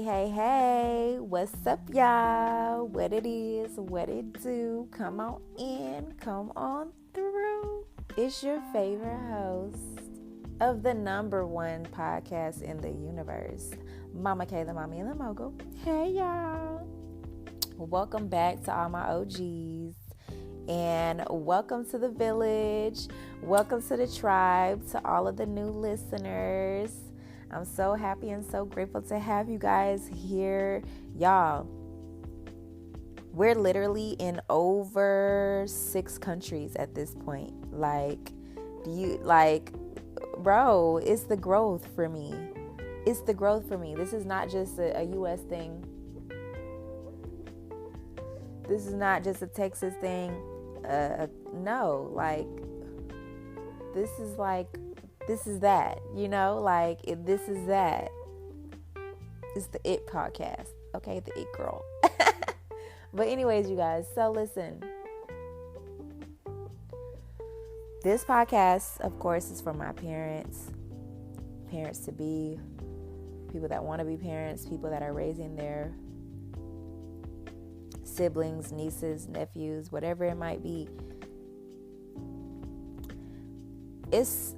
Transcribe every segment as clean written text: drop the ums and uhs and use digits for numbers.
Hey, what's up, y'all? What it is, what it do? Come on in, come on through. It's your favorite host of the number one podcast in the universe, Mama K, the Mommy and the Mogul. Hey, y'all. Welcome back to all my OGs. And welcome to the village. Welcome to the tribe, to all of the new listeners. I'm so happy and so grateful to have you guys here. Y'all, we're literally in over 6 countries at this point. Bro, it's the growth for me. It's the growth for me. This is not just a U.S. thing. This is not just a Texas thing. No, this is that, this is that. It's the It podcast, okay? The It girl. But anyways, you guys, so listen. This podcast, of course, is for my parents to be, people that want to be parents, people that are raising their siblings, nieces, nephews, whatever it might be. This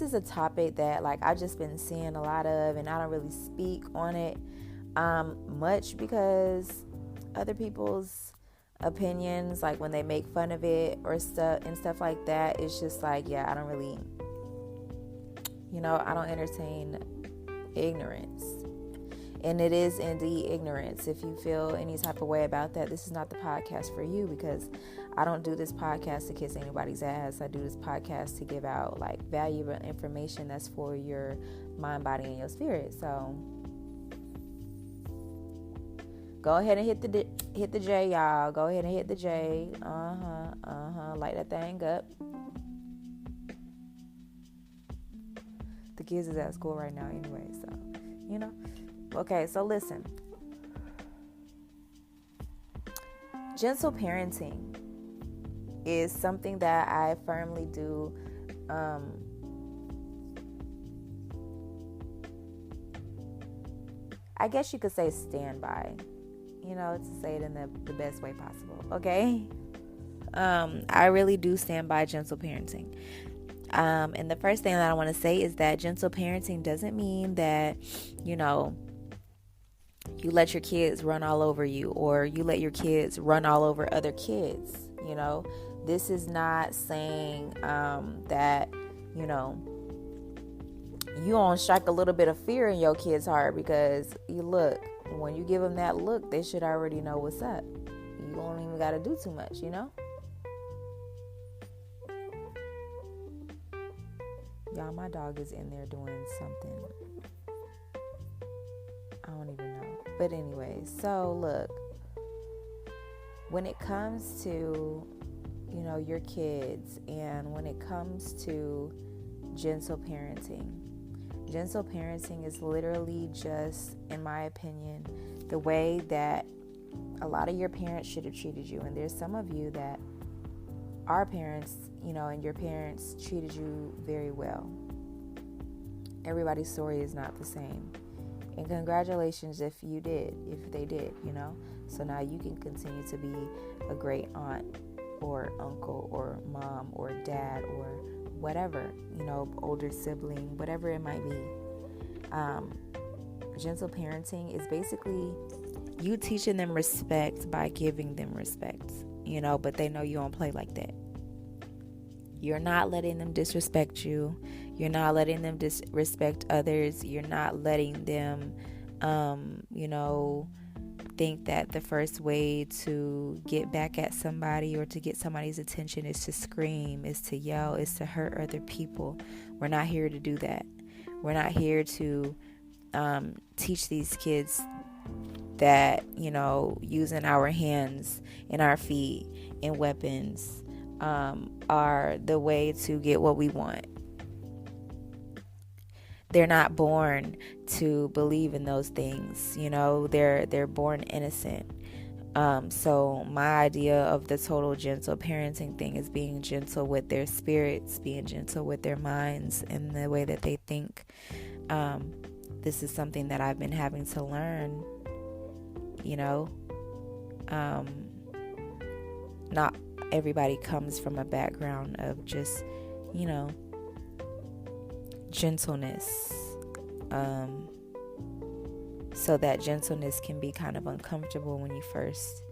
is a topic that I've just been seeing a lot of, and I don't really speak on it much because other people's opinions, when they make fun of it or stuff like that, it's just I don't really, I don't entertain ignorance. And it is indeed ignorance. If you feel any type of way about that, this is not the podcast for you, because I don't do this podcast to kiss anybody's ass. I do this podcast to give out valuable information that's for your mind, body, and your spirit. So go ahead and hit the J, y'all. Go ahead and hit the J. Light that thing up. The kids is at school right now anyway, so Okay, so listen. Gentle parenting is something that I firmly do. I guess you could say stand by, to say it in the best way possible, okay? I really do stand by gentle parenting. And the first thing that I want to say is that gentle parenting doesn't mean that, you let your kids run all over you, or you let your kids run all over other kids. This is not saying that, you don't strike a little bit of fear in your kid's heart, because when you give them that look, they should already know what's up. You don't even got to do too much, Y'all, my dog is in there doing something. I don't even know. But anyways, so look, when it comes to, your kids, and when it comes to gentle parenting is literally just, in my opinion, the way that a lot of your parents should have treated you. And there's some of you that are parents, and your parents treated you very well. Everybody's story is not the same. And congratulations if they did, So now you can continue to be a great aunt or uncle or mom or dad or whatever, older sibling, whatever it might be. Gentle parenting is basically you teaching them respect by giving them respect, but they know you don't play like that. You're not letting them disrespect you. You're not letting them disrespect others. You're not letting them, think that the first way to get back at somebody or to get somebody's attention is to scream, is to yell, is to hurt other people. We're not here to do that. We're not here to teach these kids that, using our hands and our feet and weapons are the way to get what we want. They're not born to believe in those things, they're born innocent. So my idea of the total gentle parenting thing is being gentle with their spirits, being gentle with their minds and the way that they think. this is something that I've been having to learn, you know. Not everybody comes from a background of just, you know, gentleness. So that gentleness can be kind of uncomfortable when you first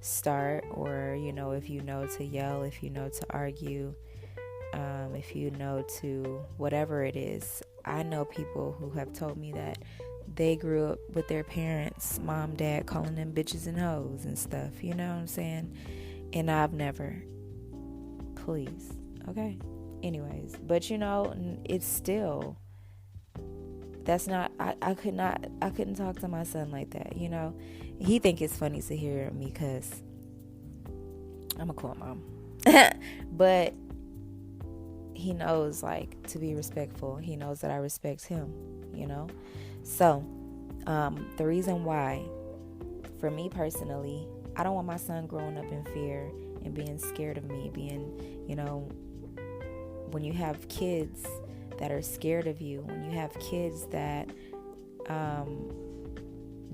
start, or, you know, if you know to yell, if you know to argue, if you know to whatever it is. I know people who have told me that they grew up with their parents, mom, dad, calling them bitches and hoes and stuff, you know what I'm saying? And I've never. Please. Okay? Anyways, but you know, it's still, that's not, I couldn't talk to my son like that, you know? He think it's funny to hear me cuss. I'm a cool mom. But he knows, like, to be respectful. He knows that I respect him, you know? So, the reason why, for me personally, I don't want my son growing up in fear and being scared of me, being, you know, when you have kids that are scared of you, when you have kids that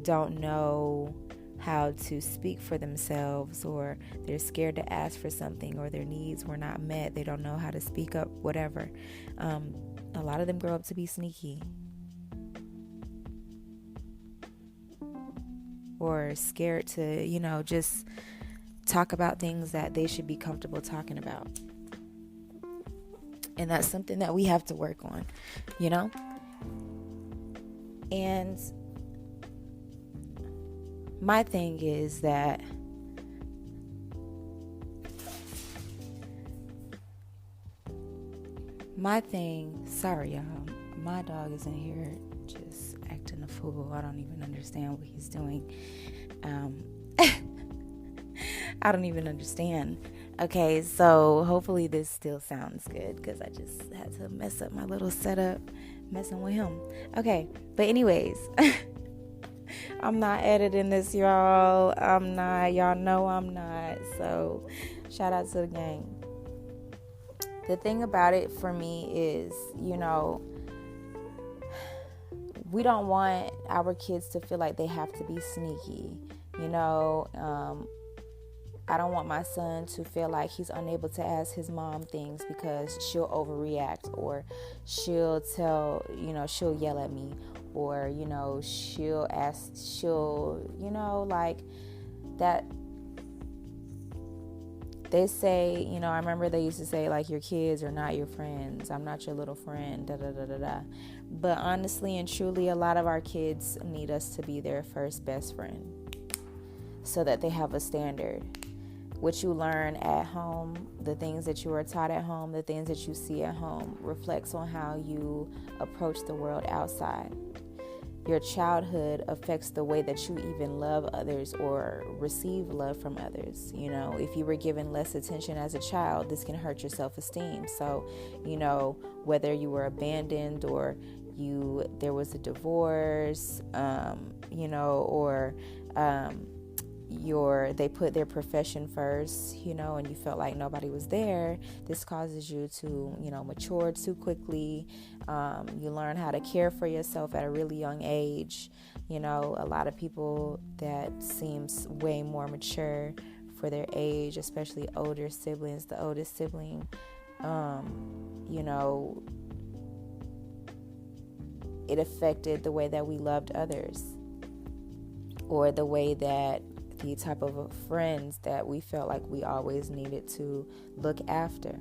don't know how to speak for themselves, or they're scared to ask for something, or their needs were not met, they don't know how to speak up, whatever. A lot of them grow up to be sneaky, or scared to, you know, just talk about things that they should be comfortable talking about. And that's something that we have to work on, you know? And my thing is that sorry y'all, my dog is in here just acting a fool. I don't even understand what he's doing. I don't even understand. Okay, so hopefully this still sounds good, because I just had to mess up my little setup messing with him. Okay, but anyways, I'm not editing this, y'all. I'm not. Y'all know I'm not. So shout out to the gang. The thing about it for me is, you know, we don't want our kids to feel like they have to be sneaky. You know, I don't want my son to feel like he's unable to ask his mom things because she'll overreact, or she'll yell at me, or, you know, she'll, you know, like that. They say, you know, I remember they used to say, like, your kids are not your friends. I'm not your little friend, da da da da da. But honestly and truly, a lot of our kids need us to be their first best friend, so that they have a standard. What you learn at home, the things that you are taught at home, the things that you see at home reflects on how you approach the world outside. Your childhood affects the way that you even love others or receive love from others. You know, if you were given less attention as a child, this can hurt your self-esteem. So, you know, whether you were abandoned, or there was a divorce, you know, or they put their profession first, you know, and you felt like nobody was there. This causes you to, you know, mature too quickly. You learn how to care for yourself at a really young age. You know, a lot of people that seems way more mature for their age, especially older siblings, the oldest sibling, you know, it affected the way that we loved others, or the way that the type of friends that we felt like we always needed to look after,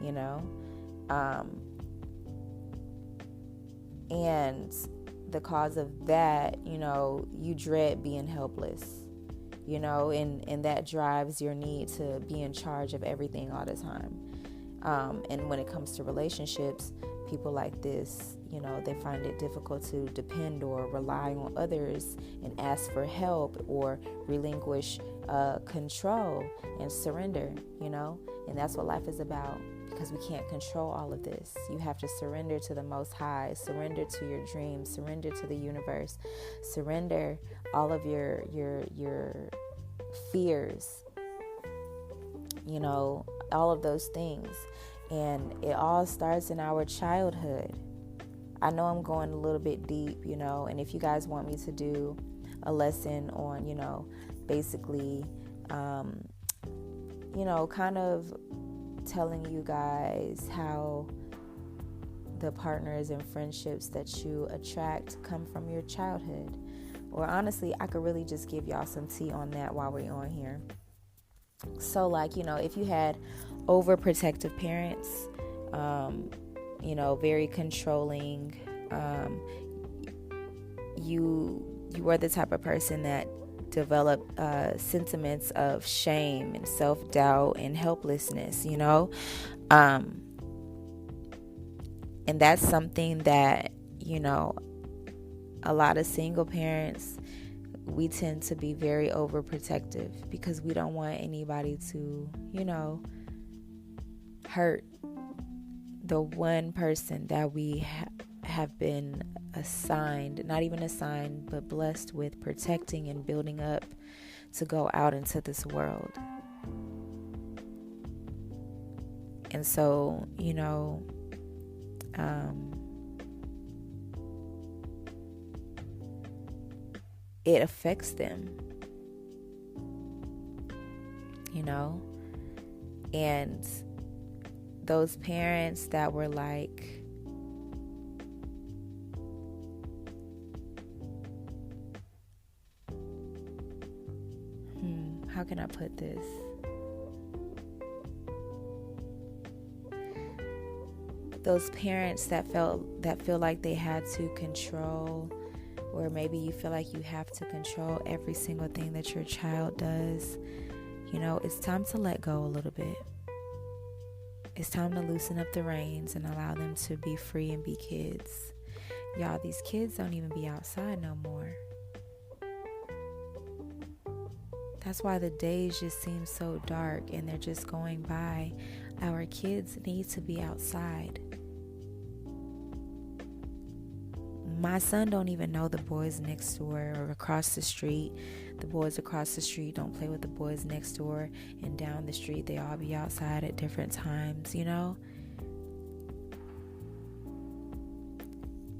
you know. And the cause of that, you know, you dread being helpless, you know, and that drives your need to be in charge of everything all the time. And when it comes to relationships, people like this, you know, they find it difficult to depend or rely on others and ask for help, or relinquish control and surrender, you know. And that's what life is about, because we can't control all of this. You have to surrender to the Most High, surrender to your dreams, surrender to the universe, surrender all of your fears, you know, all of those things. And it all starts in our childhood. I know I'm going a little bit deep, and if you guys want me to do a lesson on, basically, kind of telling you guys how the partners and friendships that you attract come from your childhood. Or honestly, I could really just give y'all some tea on that while we're on here. So, if you had overprotective parents, very controlling, you are the type of person that develop sentiments of shame and self-doubt and helplessness, and that's something that, a lot of single parents, we tend to be very overprotective because we don't want anybody to, hurt the one person that we have been assigned, not even assigned, but blessed with protecting and building up to go out into this world. And so, it affects them, and those parents that were like, how can I put this? Those parents that feel like they had to control, or maybe you feel like you have to control every single thing that your child does. It's time to let go a little bit. It's time to loosen up the reins and allow them to be free and be kids. Y'all, these kids don't even be outside no more. That's why the days just seem so dark and they're just going by. Our kids need to be outside. My son don't even know the boys next door or across the street. The boys across the street don't play with the boys next door, and down the street they all be outside at different times,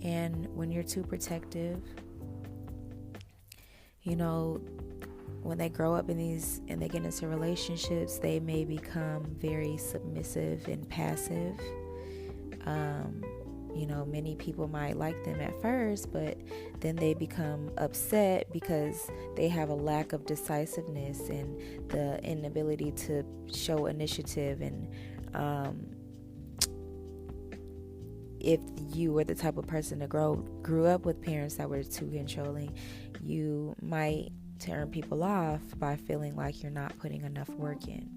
And when you're too protective, when they grow up and they get into relationships, they may become very submissive and passive. Many people might like them at first, but then they become upset because they have a lack of decisiveness and the inability to show initiative. And if you were the type of person that grew up with parents that were too controlling, you might turn people off by feeling like you're not putting enough work in.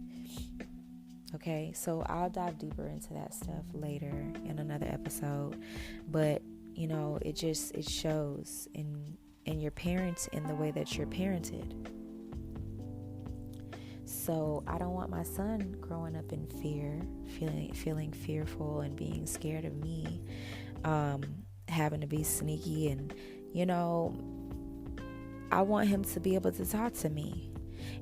Okay, so I'll dive deeper into that stuff later in another episode. But, it shows in your parents, in the way that you're parented. So I don't want my son growing up in fear, feeling fearful and being scared of me, having to be sneaky. And, I want him to be able to talk to me.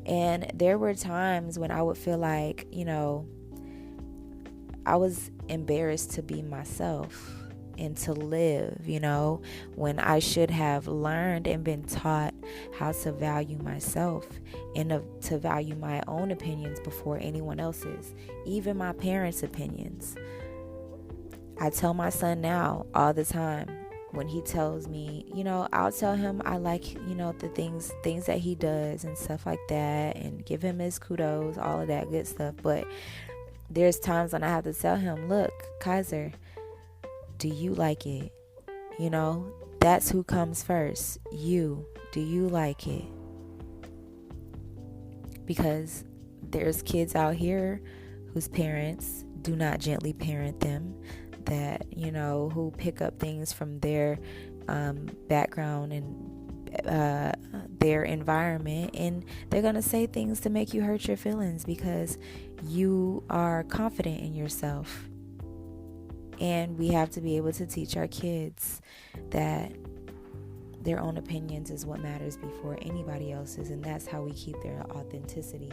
And there were times when I would feel like, I was embarrassed to be myself and to live, when I should have learned and been taught how to value myself and to value my own opinions before anyone else's, even my parents' opinions. I tell my son now all the time, when he tells me, I'll tell him I like, the things that he does and stuff like that, and give him his kudos, all of that good stuff. But there's times when I have to tell him, look, Kaiser, do you like it? That's who comes first. You. Do you like it? Because there's kids out here whose parents do not gently parent them, that, who pick up things from their background and their environment, and they're going to say things to make you hurt your feelings because you are confident in yourself. And we have to be able to teach our kids that their own opinions is what matters before anybody else's, and that's how we keep their authenticity,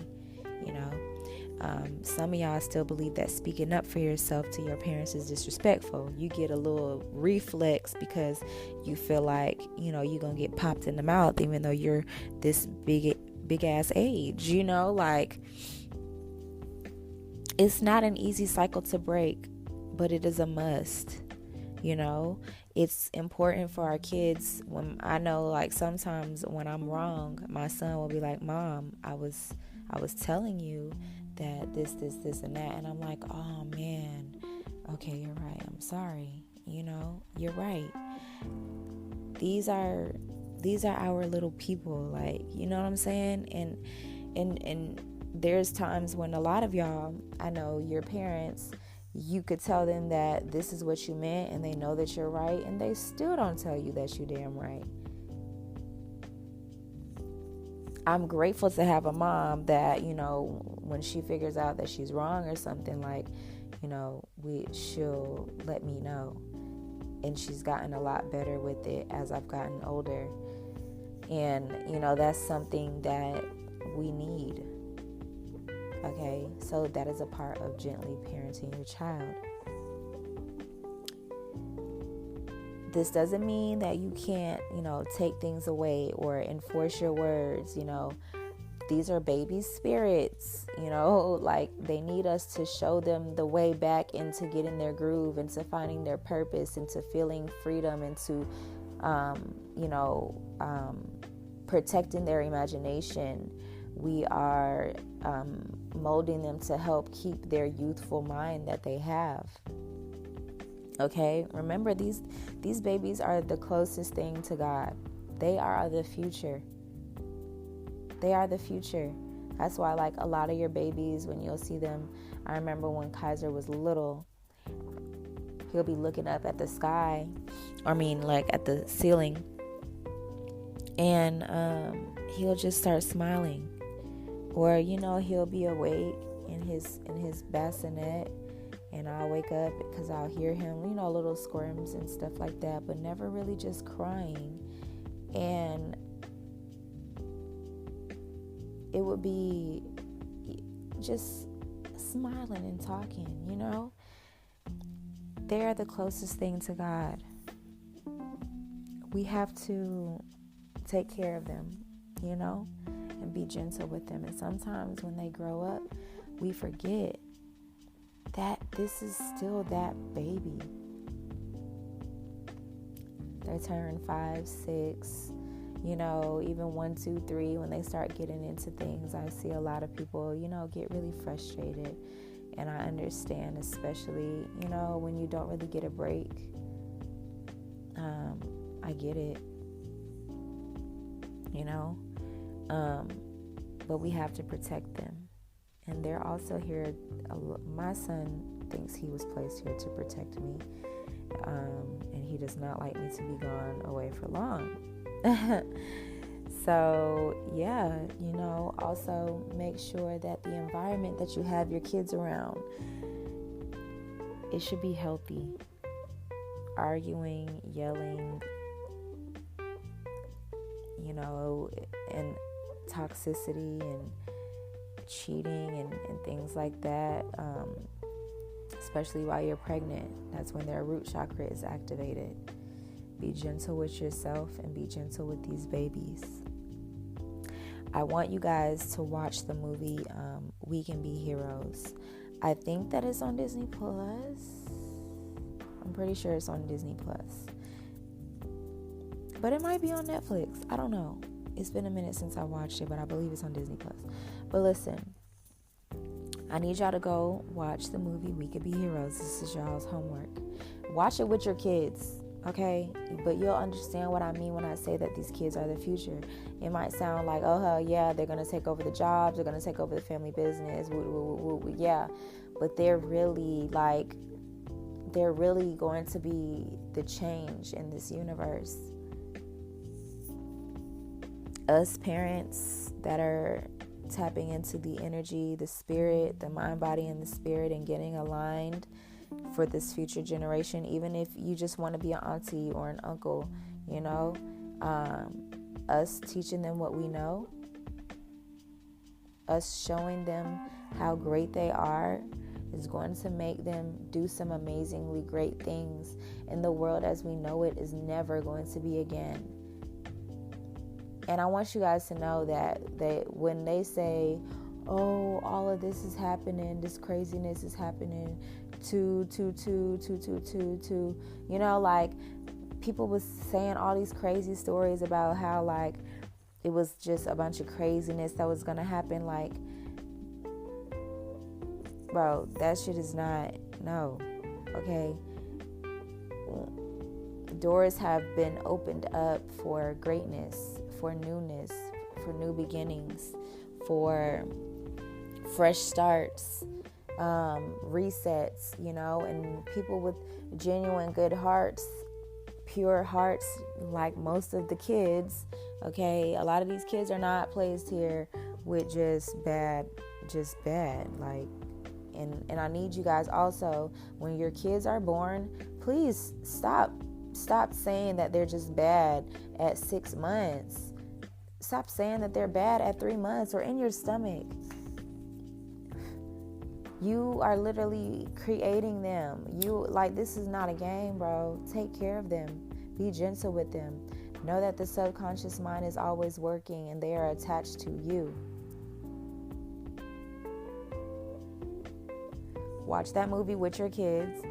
Some of y'all still believe that speaking up for yourself to your parents is disrespectful. You get a little reflex because you feel like, you're going to get popped in the mouth even though you're this big ass age, like it's not an easy cycle to break, but it is a must. It's important for our kids. When I know, like, sometimes when I'm wrong, my son will be like, Mom, I was telling you that this and that, and I'm like, oh man, okay, you're right, I'm sorry, you're right. These are our little people, like, you know what I'm saying? And there's times when a lot of y'all, I know your parents, you could tell them that this is what you meant and they know that you're right, and they still don't tell you that you're damn right. I'm grateful to have a mom that, when she figures out that she's wrong or something, like, she'll let me know. And she's gotten a lot better with it as I've gotten older. And, that's something that we need. Okay, so that is a part of gently parenting your child. This doesn't mean that you can't, take things away or enforce your words. These are baby spirits, like they need us to show them the way back into getting their groove, into finding their purpose, into feeling freedom, into, protecting their imagination. We are molding them to help keep their youthful mind that they have. Okay, remember these babies are the closest thing to God. They are the future. They are the future. That's why, like, a lot of your babies, when you'll see them, I remember when Kaiser was little, he'll be looking up at the sky, like at the ceiling, and he'll just start smiling. Or, he'll be awake in his bassinet, and I'll wake up because I'll hear him, little squirms and stuff like that, but never really just crying. And it would be just smiling and talking, They are the closest thing to God. We have to take care of them, and be gentle with them. And sometimes when they grow up, we forget that this is still that baby. They turn 5, 6, even 1, 2, 3. When they start getting into things, I see a lot of people, get really frustrated. And I understand, especially, when you don't really get a break. I get it, but we have to protect them. And they're also here. My son thinks he was placed here to protect me. And he does not like me to be gone away for long. So, yeah, also make sure that the environment that you have your kids around, it should be healthy. Arguing, yelling, and toxicity and cheating and things like that, especially while you're pregnant. That's when their root chakra is activated. Be gentle with yourself and be gentle with these babies. I want you guys to watch the movie We Can Be Heroes. I think that it's on Disney Plus. I'm pretty sure it's on Disney Plus. But it might be on Netflix. I don't know. It's been a minute since I watched it, but I believe it's on Disney Plus. But listen, I need y'all to go watch the movie We Could Be Heroes. This is y'all's homework. Watch it with your kids, okay? But you'll understand what I mean when I say that these kids are the future. It might sound like, oh, hell yeah, they're going to take over the jobs. They're going to take over the family business. Woo, woo, woo, woo, yeah. But they're really going to be the change in this universe. Us parents that are tapping into the energy, the spirit, the mind, body, and the spirit, and getting aligned for this future generation, even if you just want to be an auntie or an uncle, us teaching them what we know, us showing them how great they are is going to make them do some amazingly great things. And the world as we know it is never going to be again. And I want you guys to know that when they say, oh, all of this is happening, this craziness is happening, two, you know, like, people was saying all these crazy stories about how, like, it was just a bunch of craziness that was gonna happen. Like, bro, that shit is not, no, okay? Doors have been opened up for greatness, for newness, for new beginnings, for fresh starts, resets, you know, and people with genuine good hearts, pure hearts, like most of the kids, okay? A lot of these kids are not placed here with just bad, like, and I need you guys also, when your kids are born, please stop saying that they're just bad at 6 months. Stop saying that they're bad at 3 months or in your stomach. You are literally creating them. This is not a game, bro. Take care of them. Be gentle with them. Know that the subconscious mind is always working and they are attached to you. Watch that movie with your kids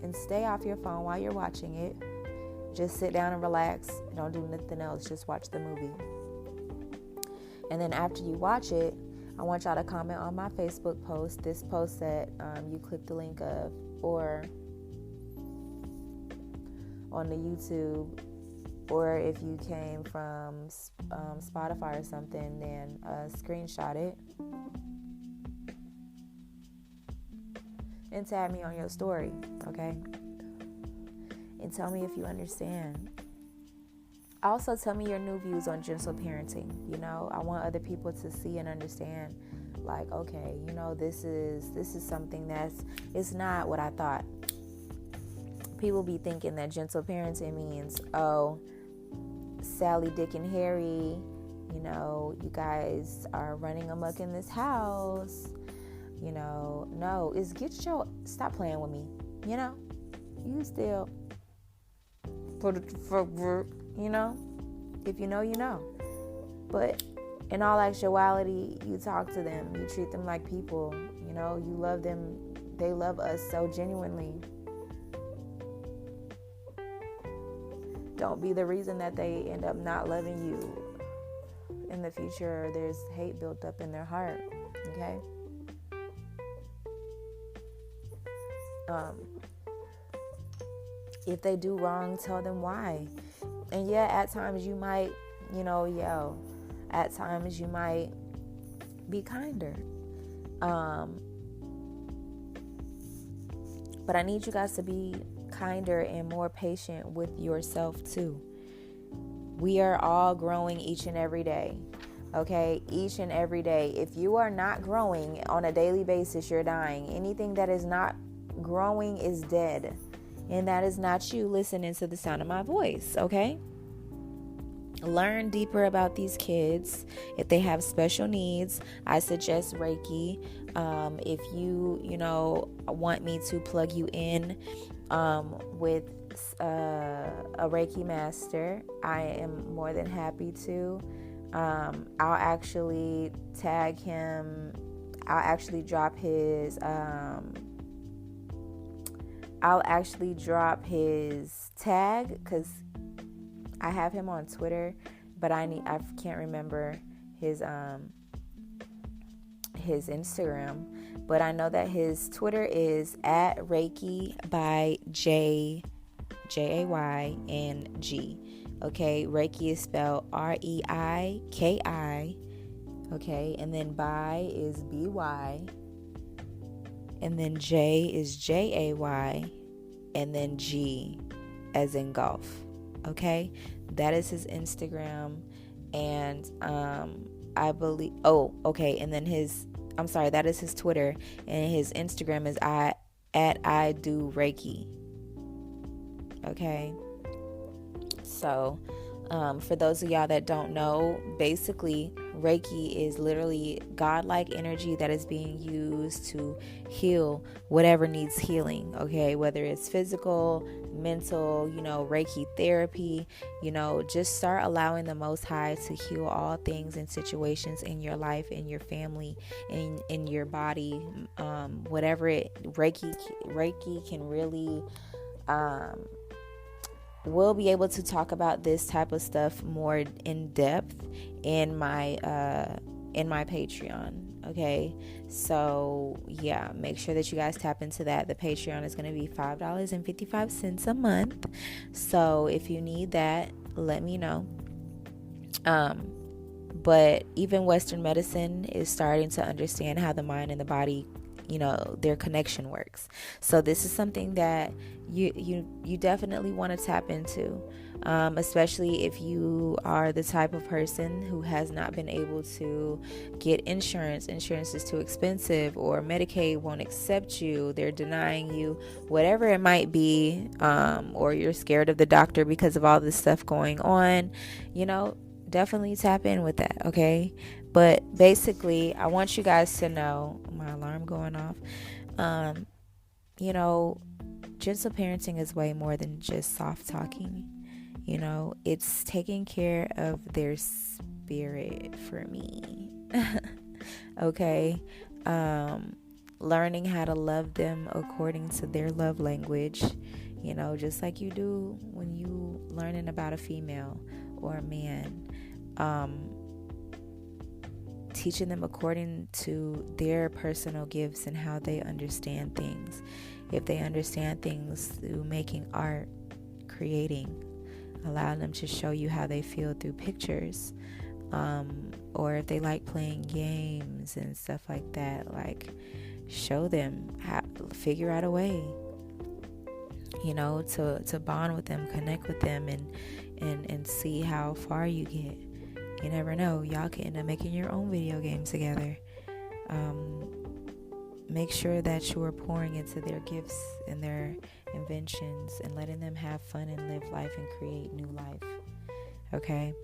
and stay off your phone while you're watching it. Just sit down and relax. Don't do nothing else. Just watch the movie. And then after you watch it, I want y'all to comment on my Facebook post, this post that you clicked the link of, or on the YouTube, or if you came from Spotify or something, then screenshot it and tag me on your story, okay? And tell me if you understand. Also, tell me your new views on gentle parenting. You know, I want other people to see and understand, like, okay, you know, this is something it's not what I thought. People be thinking that gentle parenting means, oh, Sally, Dick, and Harry, you know, you guys are running amok in this house. You know, no, stop playing with me. You know, you still put it for work. You know, if you know, you know. But in all actuality, you talk to them, you treat them like people, you know, you love them, they love us so genuinely. Don't be the reason that they end up not loving you in the future, or there's hate built up in their heart, okay? If they do wrong, tell them why. And yeah, at times you might, you know, yell. At times you might be kinder. But I need you guys to be kinder and more patient with yourself too. We are all growing each and every day. Okay? Each and every day. If you are not growing on a daily basis, you're dying. Anything that is not growing is dead. And that is not you listening to the sound of my voice, okay? Learn deeper about these kids. If they have special needs, I suggest Reiki. If you know, want me to plug you in with a Reiki master, I am more than happy to. I'll actually tag him. I'll actually drop his tag, because I have him on Twitter, but I can't remember his Instagram, but I know that his Twitter is at Reiki by Jaying. Okay, Reiki is spelled Reiki. Okay, and then by is BY. And then J is Jay, and then G as in golf. Okay, that is his Instagram, and I believe. Oh, okay, and then that is his Twitter, and his Instagram is I do Reiki. Okay, so for those of y'all that don't know, basically Reiki is literally godlike energy that is being used to heal whatever needs healing, okay? Whether it's physical, mental, Reiki therapy, just start allowing the Most High to heal all things and situations in your life, in your family, in your body, whatever Reiki can really, we'll be able to talk about this type of stuff more in depth in my Patreon. Okay, so yeah, make sure that you guys tap into that. The Patreon is going to be $5.55 a month. So if you need that, let me know. But even Western medicine is starting to understand how the mind and the body, their connection works. So this is something that you definitely want to tap into, especially if you are the type of person who has not been able to get insurance. Insurance is too expensive, or Medicaid won't accept you, they're denying you, whatever it might be, or you're scared of the doctor because of all this stuff going on, definitely tap in with that, okay? But basically, I want you guys to know, my alarm going off, gentle parenting is way more than just soft talking. It's taking care of their spirit for me. Okay? Learning how to love them according to their love language, just like you do when you learning about a female or a man. Teaching them according to their personal gifts and how they understand things. If they understand things through making art, creating, allow them to show you how they feel through pictures, or if they like playing games and stuff like that, like show them how, figure out a way, to bond with them, connect with them, and see how far you get. You never know, y'all can end up making your own video games together. Make sure that you are pouring into their gifts and their inventions and letting them have fun and live life and create new life. Okay?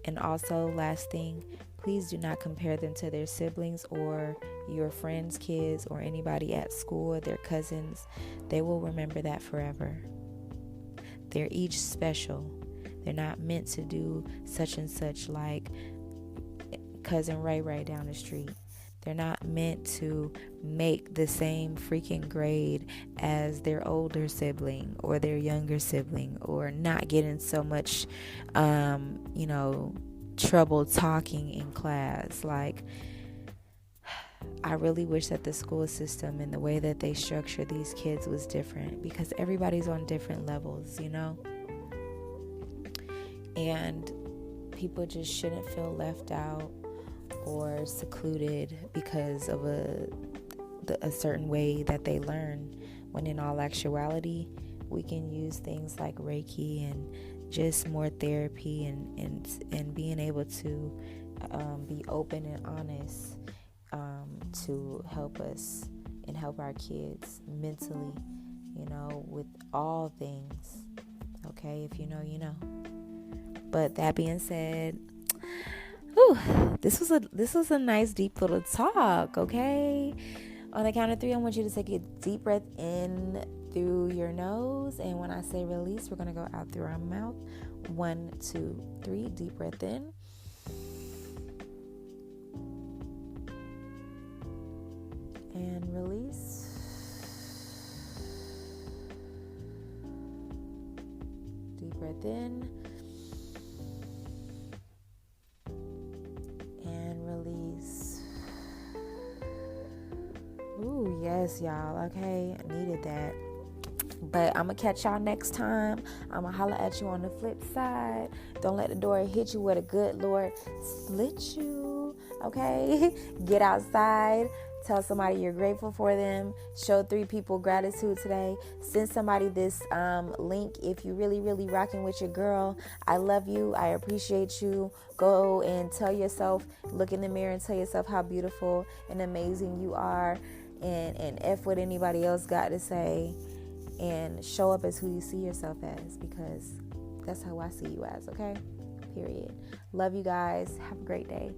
And also, last thing, please do not compare them to their siblings or your friends' kids or anybody at school, their cousins. They will remember that forever. They're each special. They're not meant to do such and such like cousin Ray down the street. They're not meant to make the same freaking grade as their older sibling or their younger sibling, or not get in so much, trouble talking in class. Like, I really wish that the school system and the way that they structure these kids was different, because everybody's on different levels, and people just shouldn't feel left out or secluded because of a certain way that they learn, when in all actuality we can use things like Reiki and just more therapy and being able to be open and honest to help us and help our kids mentally, with all things. Okay, if you know, you know. But that being said, this was a nice deep little talk. Okay, on the count of 3, I want you to take a deep breath in through your nose, and when I say release, we're gonna go out through our mouth. 1, 2, 3. Deep breath in. And release. Deep breath in. And release. Ooh, yes, y'all. Okay, I needed that. But I'm going to catch y'all next time. I'm going to holler at you on the flip side. Don't let the door hit you where the good Lord slit you. Okay? Get outside. Tell somebody you're grateful for them. Show 3 people gratitude today. Send somebody this link if you're really, really rocking with your girl. I love you. I appreciate you. Go and tell yourself, look in the mirror and tell yourself how beautiful and amazing you are. And F what anybody else got to say. And show up as who you see yourself as, because that's how I see you as, okay? Period. Love you guys. Have a great day.